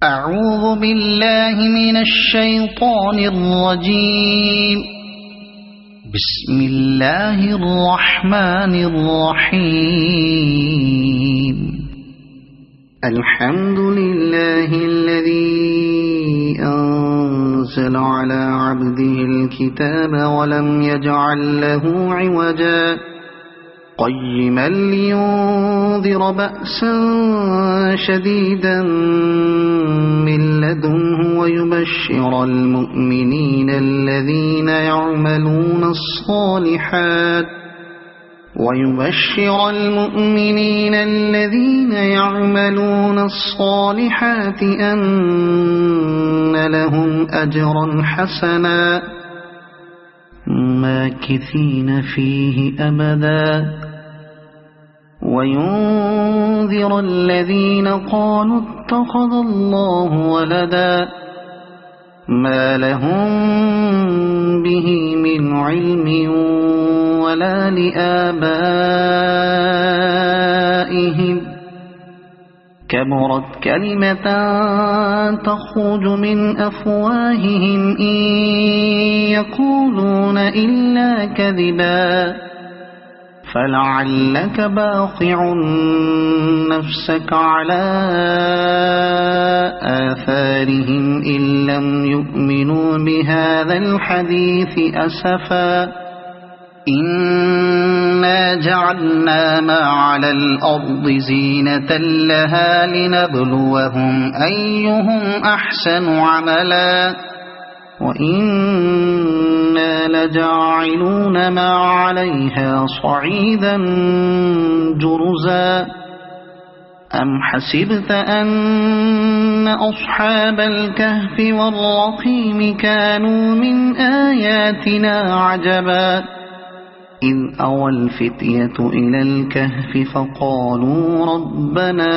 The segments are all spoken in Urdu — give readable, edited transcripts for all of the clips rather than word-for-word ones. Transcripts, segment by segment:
أعوذ بالله من الشيطان الرجيم. بسم الله الرحمن الرحيم. الحمد لله الذي أنزل على عبده الكتاب ولم يجعل له عوجا قيما لينذر بأسا شديدا من لدنه ويبشر المؤمنين الذين يعملون الصالحات أن لهم أجرا حسنا ماكثين فيه أبدا وينذر الذين قالوا اتخذ الله ولدا ما لهم به من علم ولا لآبائهم كبرت كلمة تخرج من أفواههم إن يقولون إلا كذبا فلعلك باخع نفسك على آثارهم إن لم يؤمنوا بهذا الحديث أسفا إنا جعلنا ما على الأرض زينة لها لنبلوهم أيهم أحسن عملا وإنا لجاعلون ما عليها صعيدا جرزا أم حسبت أن أصحاب الكهف والرقيم كانوا من آياتنا عجبا إذ أوى الفتية إلى الكهف فقالوا ربنا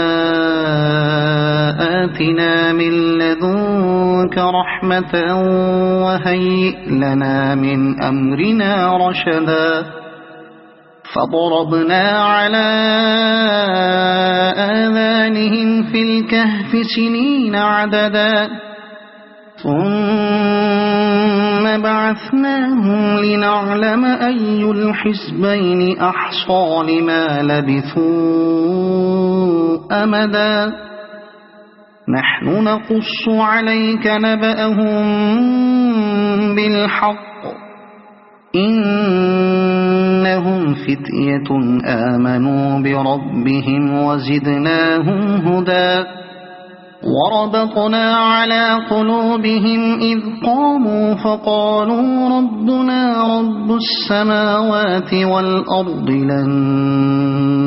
آتنا من لدنك رحمة وهيئ لنا من أمرنا رشدا فضربنا على آذانهم في الكهف سنين عددا ثم بعثناهم لنعلم أي الحزبين أحصى لما لبثوا أمدا نحن نقص عليك نبأهم بالحق إنهم فتية آمنوا بربهم وزدناهم هدى وربطنا على قلوبهم إذ قاموا فقالوا ربنا رب السماوات والأرض لن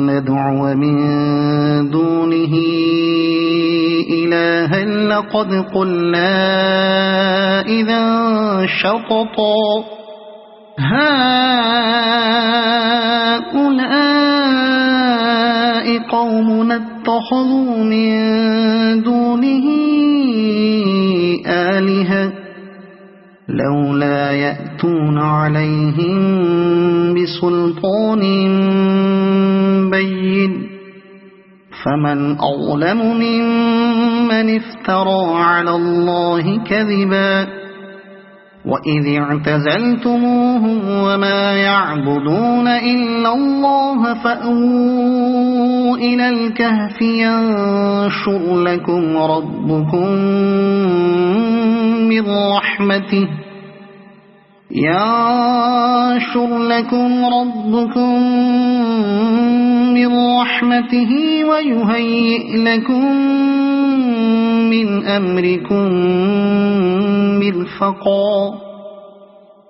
ندعو من دونه إلها لقد قلنا إذا شططا هؤلاء قومنا اتخذوا من دونه آلهة لولا يأتون عليهم بسلطان بين فمن أظلم ممن افترى على الله كذبا وإذ اعتزلتموهم وما يعبدون إلا الله فأووا إلى الكهف ينشر لكم ربكم من رحمته ويهيئ لكم من أمركم مرفقا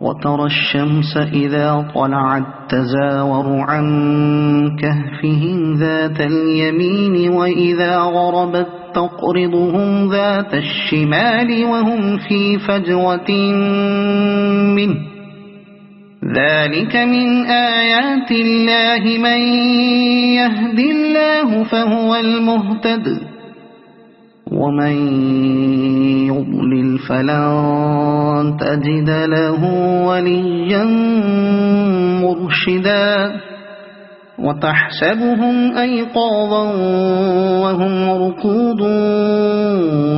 وترى الشمس إذا طلعت تزاور عن كهفهم ذات اليمين وإذا غربت تقرضهم ذات الشمال وهم في فجوة منه ذلك من آيات الله من يهد الله فهو المهتد ومن يضلل فلن تجد له وليا مرشدا وتحسبهم أيقاظا وهم رقود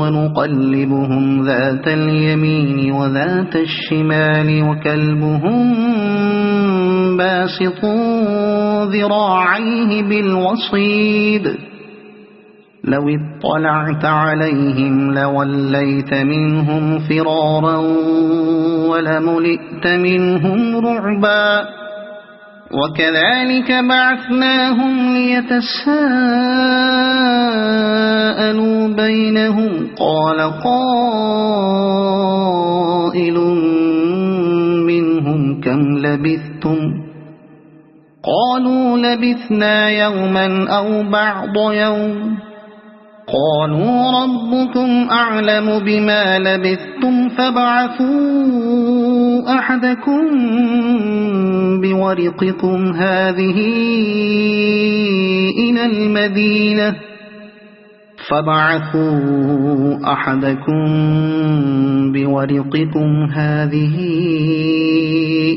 ونقلبهم ذات اليمين وذات الشمال وكلبهم باسط ذراعيه بالوصيد لو اطلعت عليهم لوليت منهم فرارا ولملئت منهم رعبا وكذلك بعثناهم ليتساءلوا بينهم قال قائل منهم كم لبثتم قالوا لبثنا يوما أو بعض يوم قالوا ربكم أعلم بما لبثتم فابعثوا أحدكم بورقكم هذه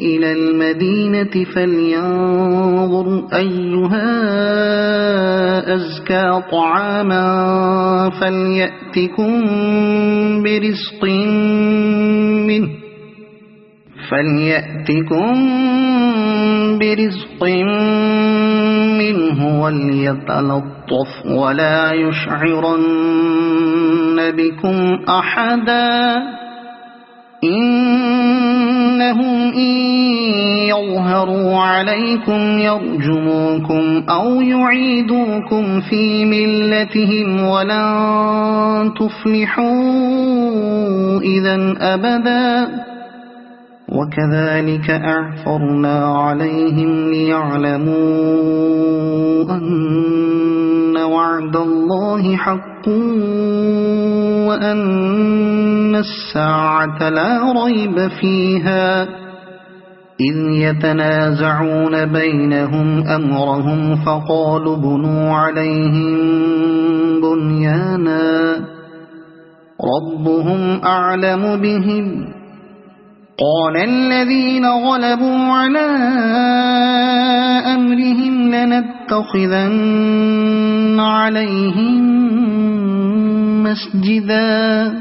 إلى المدينة فلينظر أيها أزكى طعاما فليأتكم برزق منه وليتلطف ولا يشعرن بكم أحدا إنهم إن يظهروا عليكم يرجموكم أو يعيدوكم في ملتهم ولن تفلحوا إذا أبدا وكذلك أعثرنا عليهم ليعلموا أن وعد الله حق وأن الساعة لا ريب فيها إذ يتنازعون بينهم أمرهم فقالوا بنوا عليهم بنيانا ربهم أعلم بهم قال الذين غلبوا على أمرهم لنتخذن عليهم مسجدا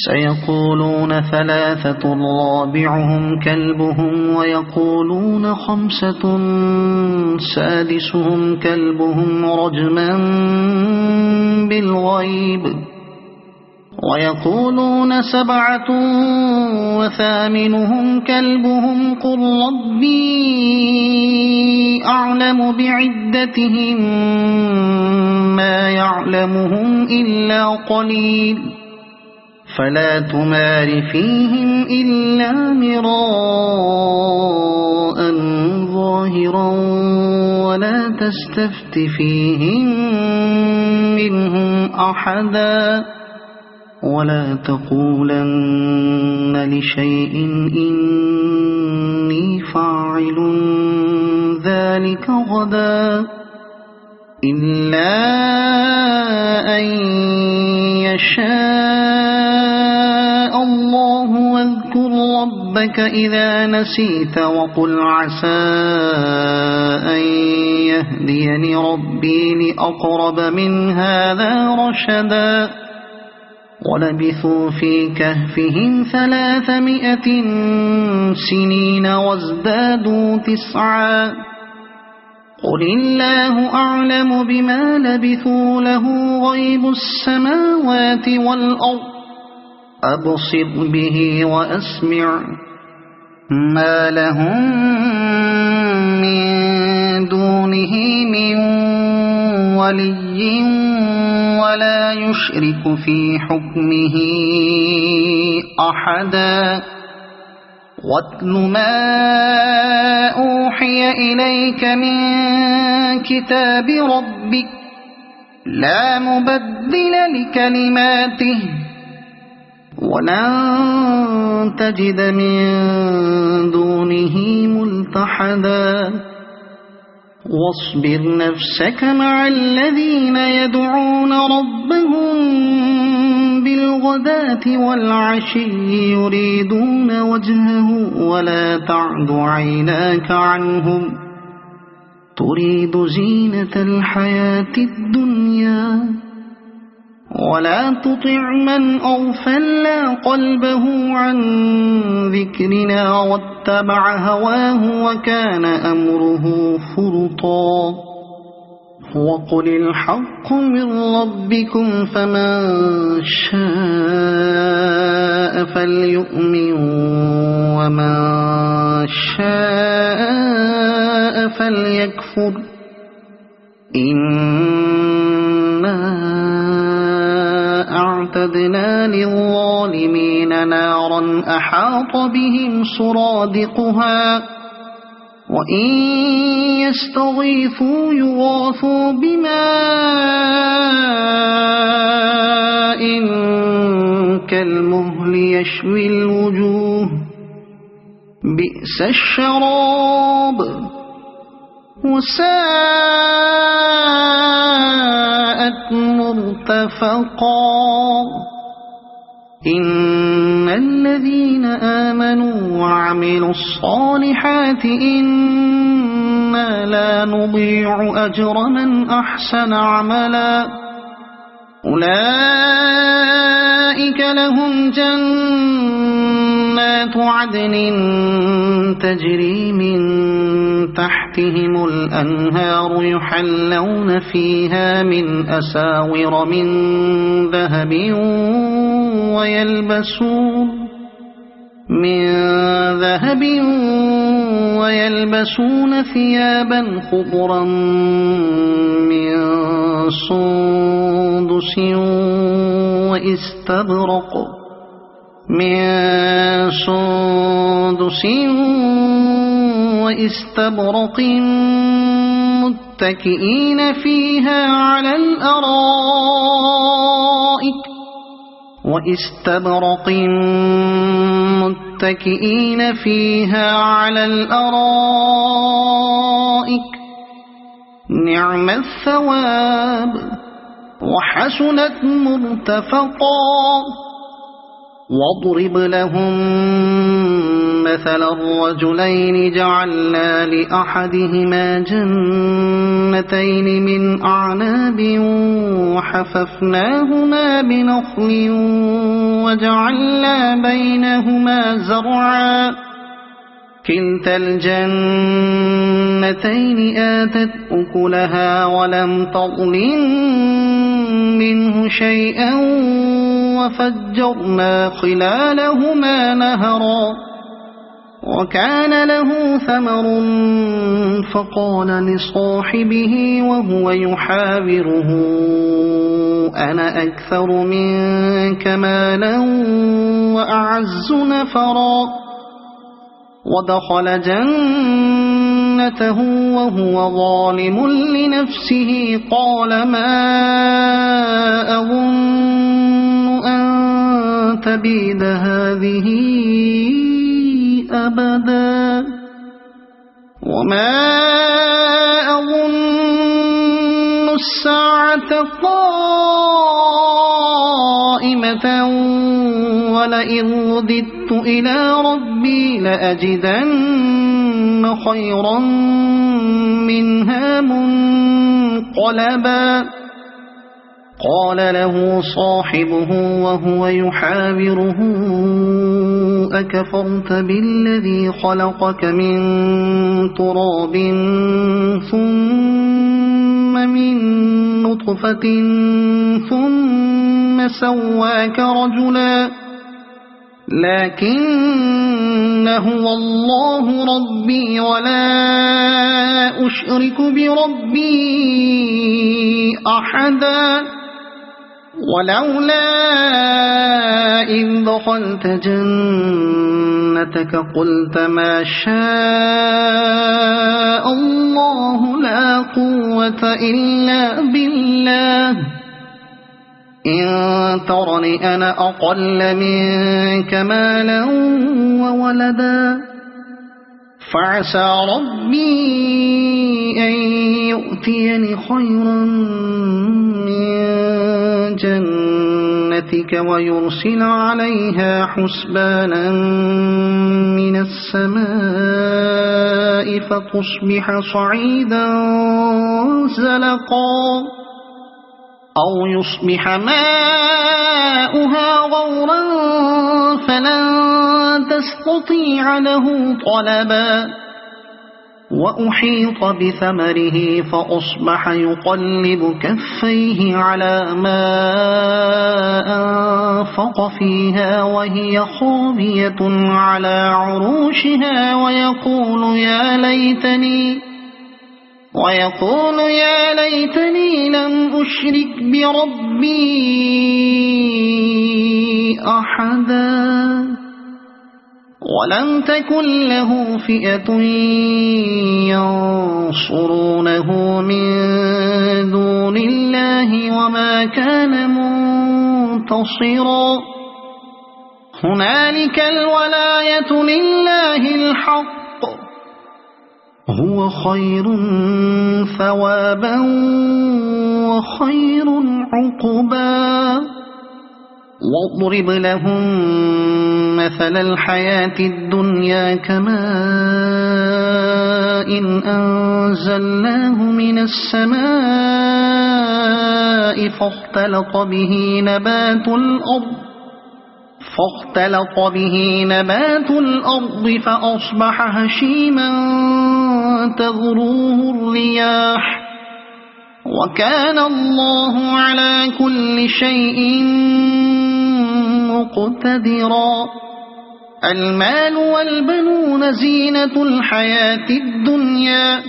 سيقولون ثلاثة رابعهم كلبهم ويقولون خمسة سادسهم كلبهم رجما بالغيب ويقولون سبعة وثامنهم كلبهم قل ربي أعلم بعدتهم ما يعلمهم إلا قليل فلا تمار فيهم إلا مراء ظاهرا ولا تستفت فيهم منهم أحدا ولا تقولن لشيء إني فاعل ذلك غدا إلا أن يشاء الله واذكر ربك إذا نسيت وقل عسى أن يهديني ربي لأقرب من هذا رشدا ولبثوا في كهفهم 300 سنين وازدادوا 9 قل الله أعلم بما لبثوا له غيب السماوات والأرض أبصر به وأسمع ما لهم من دونه من ولي ولا يشرك في حكمه أحدا واتل ما أوحي إليك من كتاب ربك لا مبدل لكلماته ولن تجد من دونه ملتحدا واصبر نفسك مع الذين يدعون ربهم بالغداة والعشي يريدون وجهه ولا تعد عيناك عنهم تريد زينة الحياة الدنيا ولا تطع من أغفلنا قلبه عن ذكرنا واتبع هواه وكان أمره فرطا وقل الحق من ربكم فمن شاء فليؤمن ومن شاء فليكفر إنا أعتدنا للظالمين نارا أحاط بهم سرادقها وإن يستغيثوا يغاثوا بماء كالمهل يشوي الوجوه بئس الشراب وساءت مرتفقا إن الذين آمنوا وعملوا الصالحات إنا لا نضيع أجر من أحسن عملا أولئك لهم جنات عدن تجري من تحتهم الأنهار يحلون فيها من أساور من ذهب ويلبسون ثيابا خضرا من سندس واستبرق متكئين فيها على الأرائك نعم الثواب وحسنت مرتفقا واضرب لهم مثل الرجلين جعلنا لأحدهما جنتين من أعناب وحففناهما بنخل وجعلنا بينهما زرعا كلتا الجنتين آتت أكلها ولم تظلم منه شيئا وفجرنا خلالهما نهرا وكان له ثمر فقال لصاحبه وهو يحاوره أنا أكثر منك مالا وأعز نفرا ودخل جنته وهو ظالم لنفسه قال ما أظن أن تبيد هذه أبدا وما أظن الساعة قائمة ولئن رددت إلى ربي لأجدن خيرا منها منقلبا قال له صاحبه وهو يحاوره أكفرت بالذي خلقك من تراب ثم من نطفة ثم سواك رجلا لكن هو الله ربي ولا أشرك بربي أحدا ولولا إذ دخلت جنتك قلت ما شاء الله لا قوة إلا بالله إن ترني أنا أقل منك مالا وولدا فعسى ربي أن يؤتيني خيرا من جنتك برحمتك ويرسل عليها حسبانا من السماء فتصبح صعيدا زلقا أو يصبح ماؤها غورا فلن تستطيع له طلبا وأحيط بثمره فأصبح يقلب كفيه على ما أنفق فيها وهي خاوية على عروشها ويقول يا ليتني لم أشرك بربي أحدا ولم تكن له فئة ينصرونه من دون الله وما كان منتصرا هنالك الولاية لله الحق هو خير ثوابا وخير عقبا واضرب لهم مثل الحياة الدنيا كماء إن أنزلناه من السماء فاختلط به نبات الأرض فأصبح هشيما تذروه الرياح وكان الله على كل شيء مقتدرا المال والبنون زينة الحياة الدنيا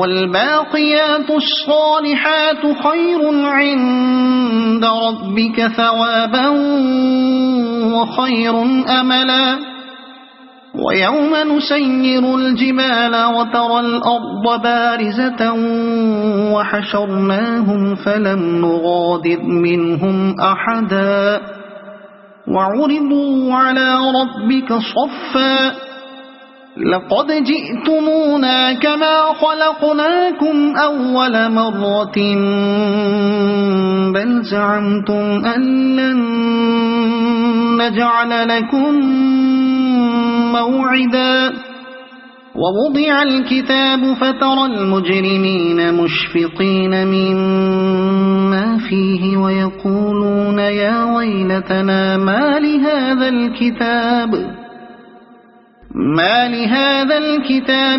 والباقيات الصالحات خير عند ربك ثوابا وخير أملا ويوم نسير الجبال وترى الأرض بارزة وحشرناهم فلم نغادر منهم أحدا وعرضوا على ربك صفا لقد جئتمونا كما خلقناكم أول مرة بل زعمتم أن لن نجعل لكم موعدا ووضع الكتاب فترى المجرمين مشفقين مما فيه ويقولون يا ويلتنا ما لهذا الكتاب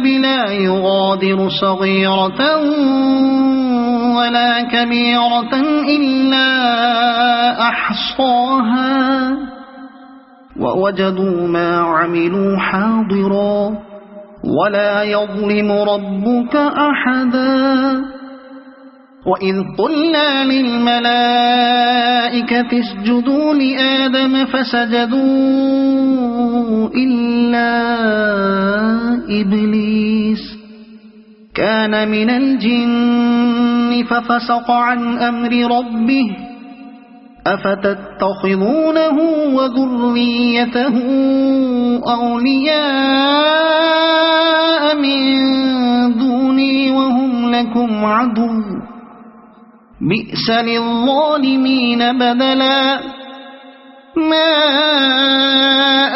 لا يغادر صغيرة ولا كبيرة إلا أحصاها ووجدوا ما عملوا حاضرا ولا يظلم ربك أحدا وإذ قلنا للملائكة اسجدوا لآدم فسجدوا إلا إبليس كان من الجن ففسق عن أمر ربه أفتتخذونه وذريته أولياء من دوني وهم لكم عدو بئس للظالمين بدلا ما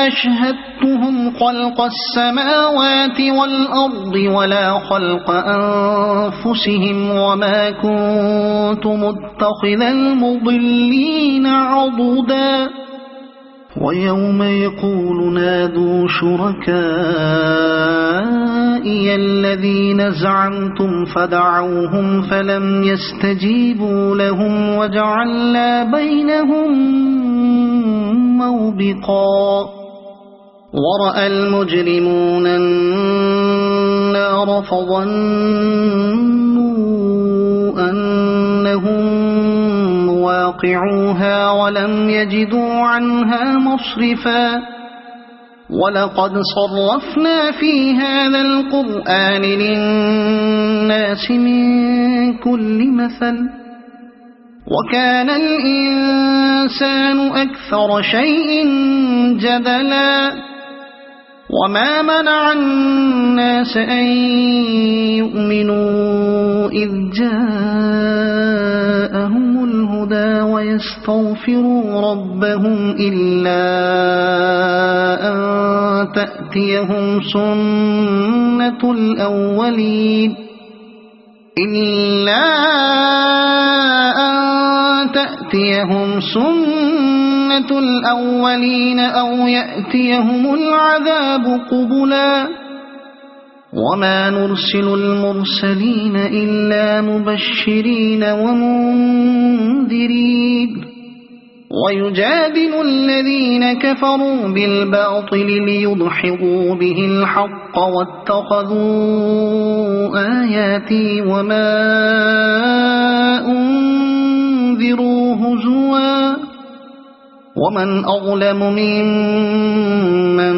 أشهدتهم خلق السماوات والأرض ولا خلق أنفسهم وما كنت متخذ المضلين عضدا ويوم يقول نادوا شركائي الذين زعمتم فدعوهم فلم يستجيبوا لهم وجعلنا بينهم موبقا ورأى المجرمون النار فظنوا أنهم واقعوها ولم يجدوا عنها مصرفا ولقد صرفنا في هذا القرآن للناس من كل مثل وكان الإنسان أكثر شيء جدلا وما منع الناس أن يؤمنوا إذ جاءهم الهدى الهدى ويستغفروا ربهم إلا أن تأتيهم سنة الأولين أو يأتيهم العذاب قبلا وما نرسل المرسلين إلا مبشرين ومنذرين ويجادل الذين كفروا بالباطل ليدحضوا به الحق واتخذوا آياتي وما أنذروا هزوا ومن أظلم ممن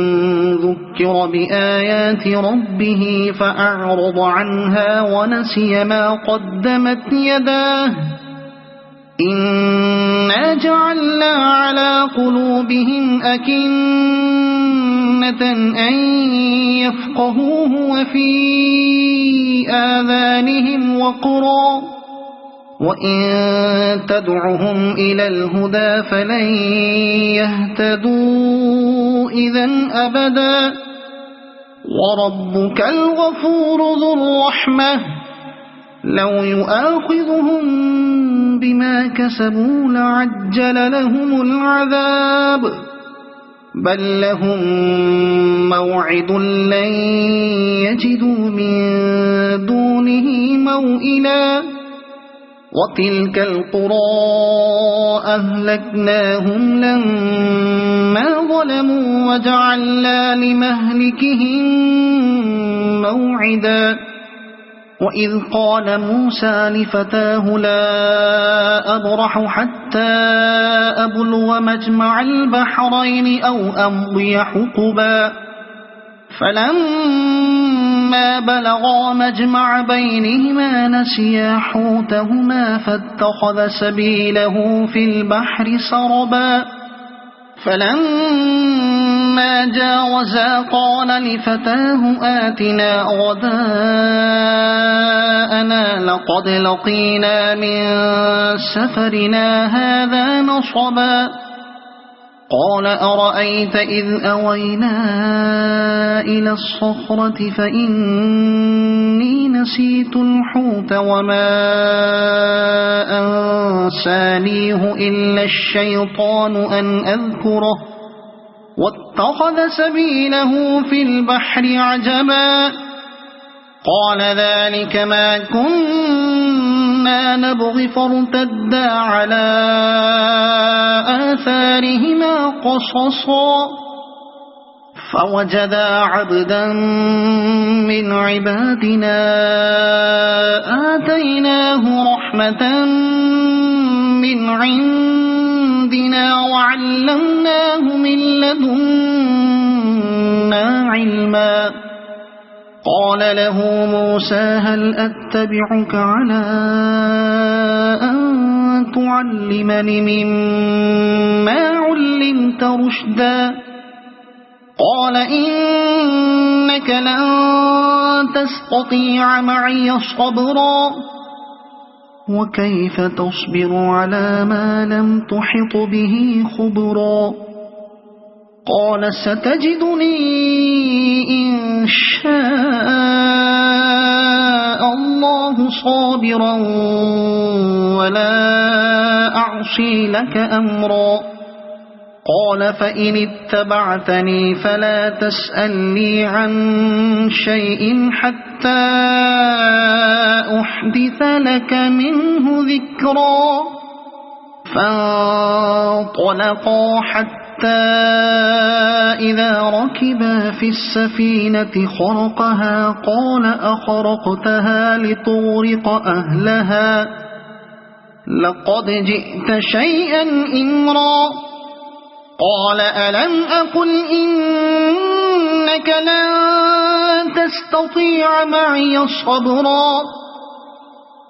ذكر بآيات ربه فأعرض عنها ونسي ما قدمت يداه إنا جعلنا على قلوبهم أكنة أن يفقهوه وفي آذانهم وقرا وإن تدعهم إلى الهدى فلن يهتدوا إذن أبدا وربك الغفور ذو الرحمة لو يؤاخذهم بما كسبوا لعجل لهم العذاب بل لهم موعد لن يجدوا من دونه موئلا وتلك القرى أهلكناهم لما ظلموا وجعلنا لمهلكهم موعدا وإذ قال موسى لفتاه لا أبرح حتى أبلغ مجمع البحرين أو أمضي حقبا فلما بلغا مجمع بينهما نسيا حوتهما فاتخذ سبيله في البحر سربا فلما جاوزا قال لفتاه آتنا غداءنا لقد لقينا من سفرنا هذا نصبا قال أرأيت إذ أوينا إلى الصخرة فإني نسيت الحوت وما أنسانيه إلا الشيطان أن أذكره واتخذ سبيله في البحر عجبا قال ذلك ما كنا نبغي فارتدا على آثارهما قصصا فوجدا عبدا من عبادنا آتيناه رحمة من عندنا وعلمناه من لدنا علما قال له موسى هل أتبعك على أن تعلمني مما علمت رشدا قال إنك لن تستطيع معي صبرا وكيف تصبر على ما لم تحط به خبرا قال ستجدني إن شاء الله صابرا ولا أعصي لك أمرا قال فإن اتبعتني فلا تسألني عن شيء حتى أحدث لك منه ذكرا فانطلقا حتى إذا ركبا في السفينة خرقها قال أخرقتها لتغرق أهلها لقد جئت شيئا إمرا قال ألم أقل إنك لن تستطيع معي صبرا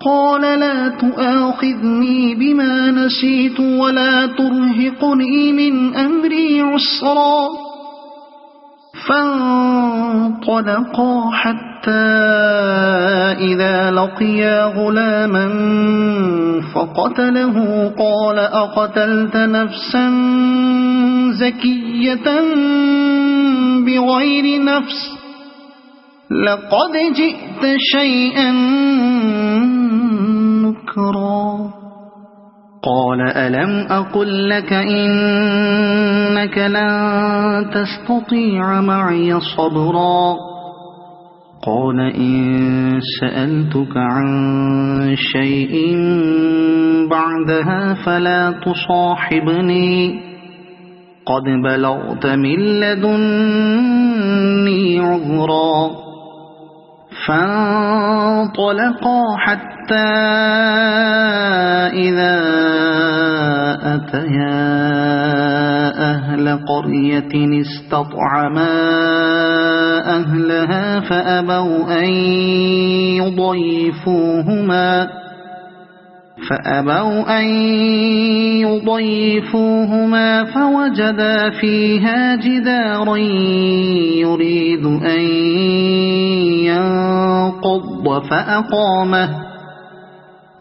قال لا تؤاخذني بما نسيت ولا ترهقني من أمري عسرا فانطلقا حتى حتى إذا لقيا غلاما فقتله قال أقتلت نفسا زكية بغير نفس لقد جئت شيئا نكرا قال ألم أقل لك إنك لن تستطيع معي صبرا قال إن سألتك عن شيء بعدها فلا تصاحبني قد بلغت من لدني عذرا فانطلقا حتى إذا أتيا أهل قرية استطعما أهلها فأبوا أن يضيفوهما فوجدا فيها جدارا يريد أن ينقض فأقامه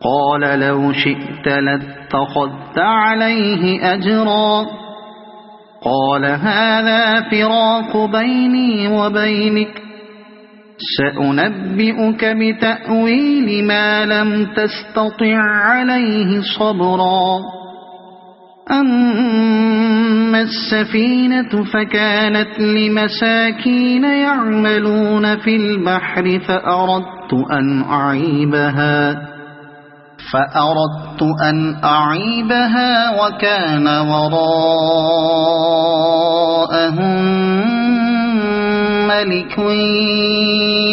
قال لو شئت لاتخذت عليه أجرا قال هذا فراق بيني وبينك سأنبئك بتأويل ما لم تستطع عليه صبرا أما السفينة فكانت لمساكين يعملون في البحر فأردت أن أعيبها وكان وراءهم ملك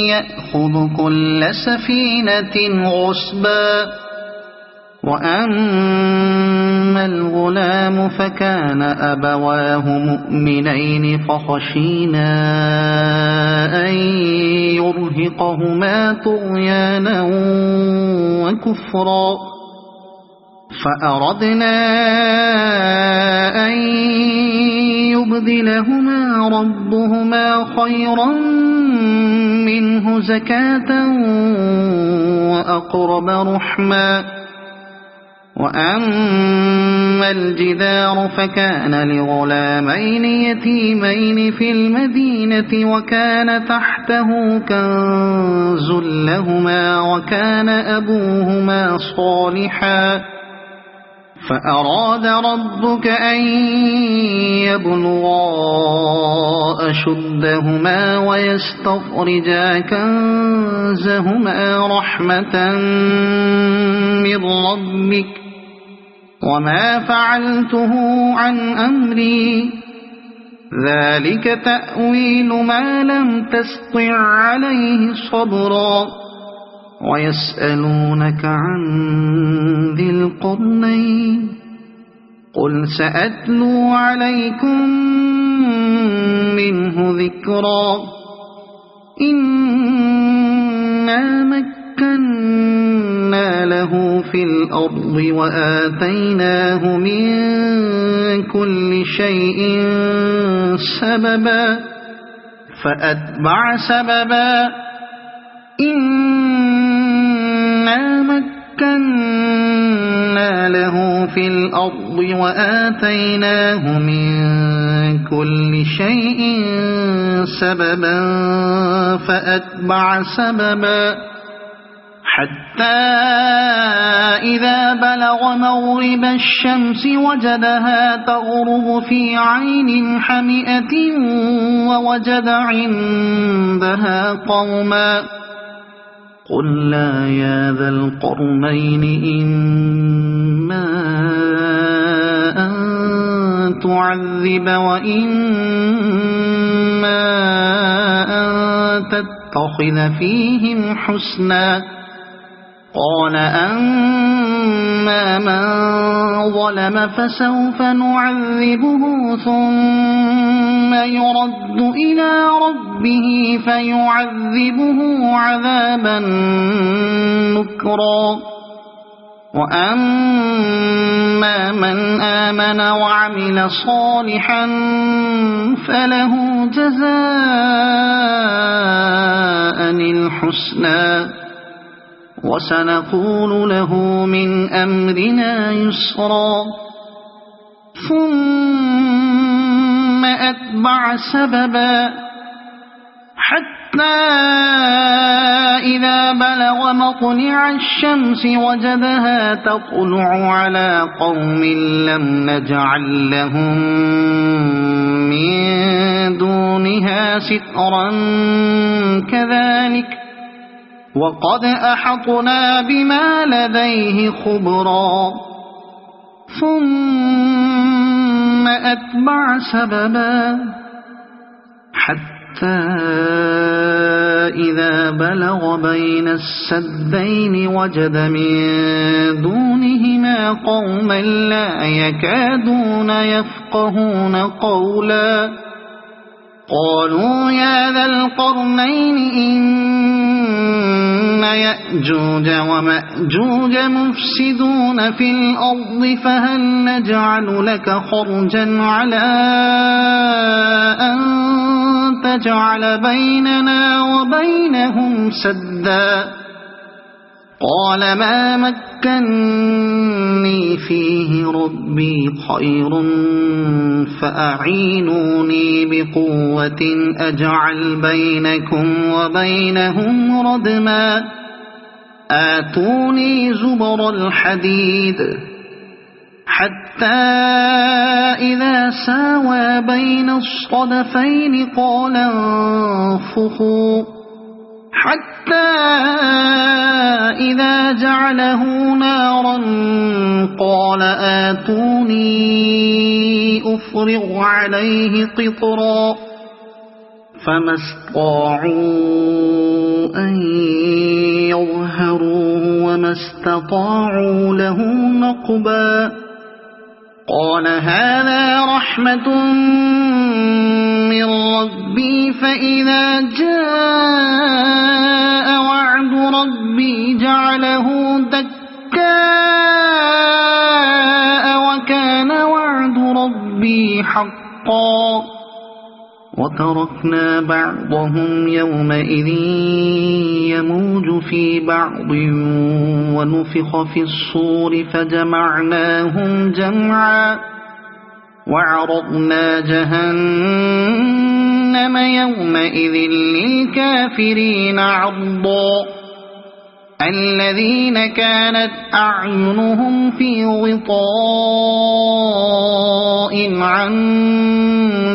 يأخذ كل سفينة غصبا وأما الغلام فكان أبواه مؤمنين فخشينا أن يرهقهما طغيانا وكفرا فأردنا أن يبدلهما ربهما خيرا منه زكاة وأقرب رحما وأما الجدار فكان لغلامين يتيمين في المدينة وكان تحته كنز لهما وكان أبوهما صالحا فأراد ربك أن يبلغا أشدهما ويستخرجا كنزهما رحمة من ربك وما فعلته عن أمري ذلك تأويل ما لم تستطع عليه صبرا ويسألونك عن ذي القرنين قل سأتلو عليكم منه ذكرا إنا مكنا له في الأرض وآتيناه من كل شيء سببا فأتبع سببا إنا مكنا له في الأرض وآتيناه من كل شيء سببا فأتبع سببا حتى إذا بلغ مغرب الشمس وجدها تغرب في عين حمئة ووجد عندها قوما قلنا يا ذا القرنين إما أن تعذب وإما أن تتخذ فيهم حسنا قال أما من ظلم فسوف نعذبه ثم يرد إلى ربه فيعذبه عذابا نكرا وأما من آمن وعمل صالحا فله جزاء الحسنى وسنقول له من أمرنا يسرا ثم أتبع سببا حتى إذا بلغ مطلع الشمس وجدها تطلع على قوم لم نجعل لهم من دونها سترا كذلك وقد أحطنا بما لديه خبرا ثم أتبع سببا حتى إذا بلغ بين السدين وجد من دونهما قوما لا يكادون يفقهون قولا قالوا يا ذا القرنين إن يأجوج ومأجوج مفسدون في الأرض فهل نجعل لك خرجا على أن تجعل بيننا وبينهم سدا قال ما مكني فيه ربي خير فأعينوني بقوة أجعل بينكم وبينهم ردما آتوني زبر الحديد حتى إذا ساوى بين الصدفين قال انفخوا حتى إذا جعله نارا قال آتوني أفرغ عليه قطرا فما استطاعوا أن يظهروه وما استطاعوا له نقبا قال هذا رحمة من ربي فإذا جاء وعد ربي جعله دكاء وكان وعد ربي حقا وتركنا بعضهم يومئذ يموج في بعض ونفخ في الصور فجمعناهم جمعا وعرضنا جهنم يومئذ للكافرين عرضا الذين كانت أعينهم في غطاء عن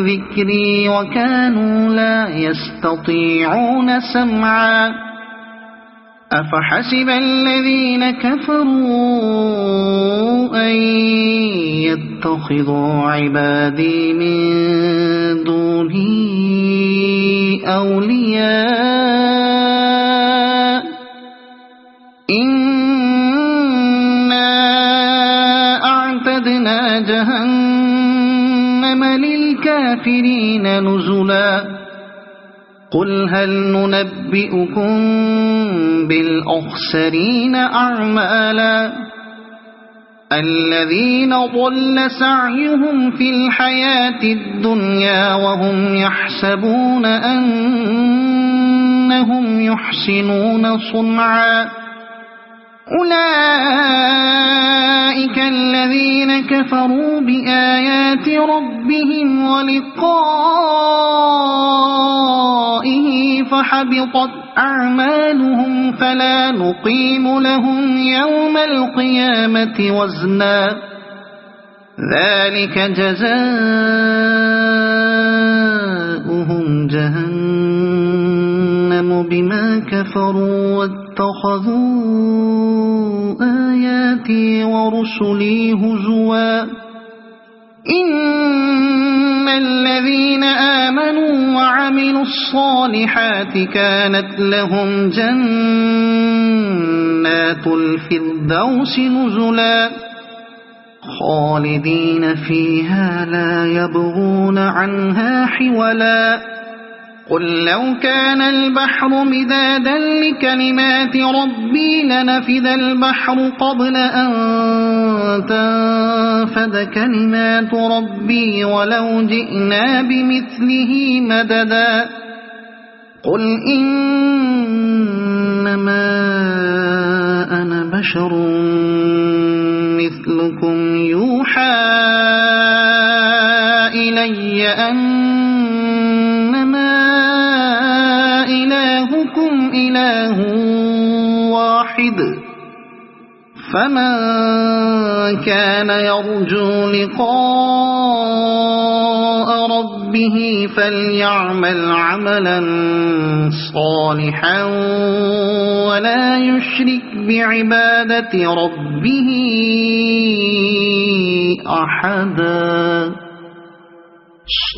ذكري وكانوا لا يستطيعون سمعا أفحسب الذين كفروا أن يتخذوا عبادي من دوني أولياء إنا أعتدنا جهنم للكافرين نزلا قل هل ننبئكم بالأخسرين أعمالا الذين ضل سعيهم في الحياة الدنيا وهم يحسبون أنهم يحسنون صنعا أولئك الذين كفروا بآيات ربهم ولقائه فحبطت أعمالهم فلا نقيم لهم يوم القيامة وزنا ذلك جزاؤهم جهنم بما كفروا واتخذوا آياتي ورسلي هزوا إن الذين آمنوا وعملوا الصالحات كانت لهم جنات الفردوس نزلا خالدين فيها لا يبغون عنها حولا قل لو كان البحر مدادا لكلمات ربي لنفذ البحر قبل أن تنفد كلمات ربي ولو جئنا بمثله مددا قل إنما أنا بشر مثلكم يوحى إلي أنما إلهكم إله واحد فمن كان يرجو لقاء ربه فليعمل عملا صالحا ولا يشرك بعبادة ربه أحدا.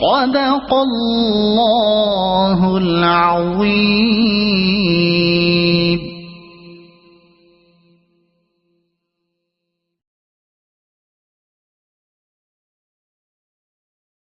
صدق الله العظيم.